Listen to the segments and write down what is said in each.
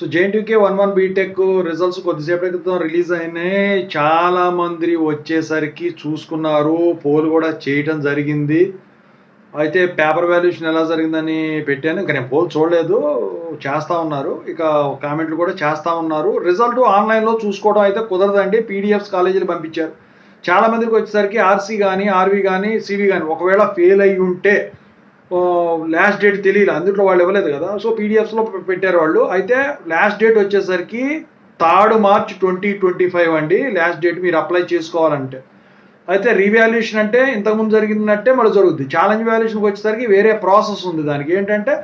So JNTUK 1-1 BTech results కొద్దిసేపటి క్రితం release అయినాయి. చాలా మంది వచ్చేసరికి చూసుకున్నారు, పోల్ కూడా చేయటం జరిగింది. అయితే పేపర్ వాల్యుయేషన్ ఎలా జరిగిందని పెట్టాను. ఇంకా నేను పోల్ చూడలేదు, చేస్తా ఉన్నారు. ఇక కామెంట్లు కూడా చేస్తా ఉన్నారు. రిజల్ట్ ఆన్లైన్లో చూసుకోవడం అయితే కుదరదండి, పీడిఎఫ్స్ కాలేజీలు పంపించారు. చాలా మందికి వచ్చేసరికి ఆర్సీ కానీ, ఆర్వి కానీ, సివి కానీ ఒకవేళ ఫెయిల్ అయ్యి ఉంటే లాస్ట్ డేట్ తెలియదు, అందులో వాళ్ళు ఇవ్వలేదు కదా. సో పీడిఎఫ్స్లో పెట్టారు వాళ్ళు. అయితే లాస్ట్ డేట్ వచ్చేసరికి 3 మార్చ్ 2025 అండి లాస్ట్ డేట్ మీరు అప్లై చేసుకోవాలంటే. అయితే రీవాల్యుయేషన్ అంటే ఇంతకుముందు జరిగినట్టే మళ్ళీ జరుగుద్ది. ఛాలెంజ్ వాల్యుయేషన్కి వచ్చేసరికి వేరే ప్రాసెస్ ఉంది. దానికి ఏంటంటే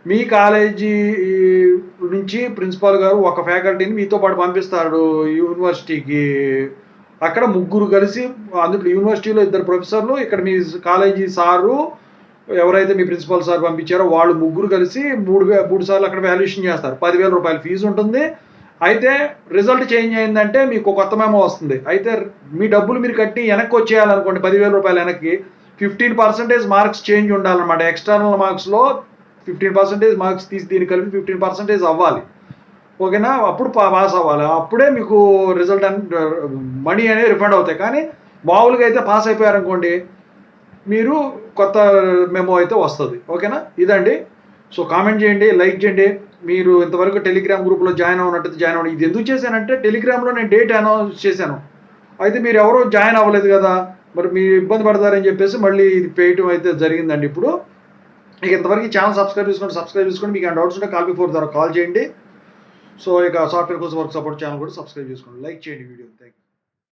మీ కాలేజీ నుంచి ప్రిన్సిపాల్ గారు ఒక ఫ్యాకల్టీని మీతో పాటు పంపిస్తారు యూనివర్సిటీకి. అక్కడ ముగ్గురు కలిసి, అందులో యూనివర్సిటీలో 2 ప్రొఫెసర్లు, ఇక్కడ మీ కాలేజీ సారు ఎవరైతే మీ ప్రిన్సిపల్ సార్ పంపించారో వాళ్ళు ముగ్గురు కలిసి 3 సార్లు అక్కడ వాల్యుయేషన్ చేస్తారు. 10,000 రూపాయలు ఫీజు ఉంటుంది. అయితే రిజల్ట్ చేంజ్ అయిందంటే మీకు కొత్త మెమో వస్తుంది. అయితే మీ డబ్బులు మీరు కట్టి వెనక్కి వచ్చేయాలనుకోండి, 10,000 రూపాయలు వెనక్కి 15% మార్క్స్ చేంజ్ ఉండాలన్నమాట. ఎక్స్టర్నల్ మార్క్స్లో 15% మార్క్స్ తీసి దీనికి కలిపి 15% అవ్వాలి. ఓకేనా, అప్పుడు పాస్ అవ్వాలి. అప్పుడే మీకు రిజల్ట్ మనీ అనేది రిఫండ్ అవుతాయి. కానీ మామూలుగా అయితే పాస్ అయిపోయారనుకోండి, మీరు కొత్త మెమో అయితే వస్తుంది. ఓకేనా, ఇదండి. సో కామెంట్ చేయండి, లైక్ చేయండి. మీరు ఇంతవరకు టెలిగ్రామ్ గ్రూప్లో జాయిన్ అవ్వనట్టయితే జాయిన్ అవ్వండి. ఇది ఎందుకు చేశానంటే టెలిగ్రామ్లో నేను డేట్ అనౌన్స్ చేశాను. అయితే మీరు ఎవరో జాయిన్ అవ్వలేదు కదా, మరి మీరు ఇబ్బంది పడతారని చెప్పేసి మళ్ళీ ఇది వేయటం అయితే జరిగిందండి. ఇప్పుడు ఇక ఇంతవరకు ఛానల్ సబ్స్క్రైబ్ చేసుకోండి. మీకు డౌట్స్ ఉంటే కాల్ బిఫోర్ ద్వారా కాల్ చేయండి. సో ఇక సాఫ్ట్వేర్ కోసం వర్క్ సపోర్ట్ ఛానల్ కూడా సబ్స్క్రైబ్ చేసుకోండి, లైక్ చేయండి వీడియో. Thank you.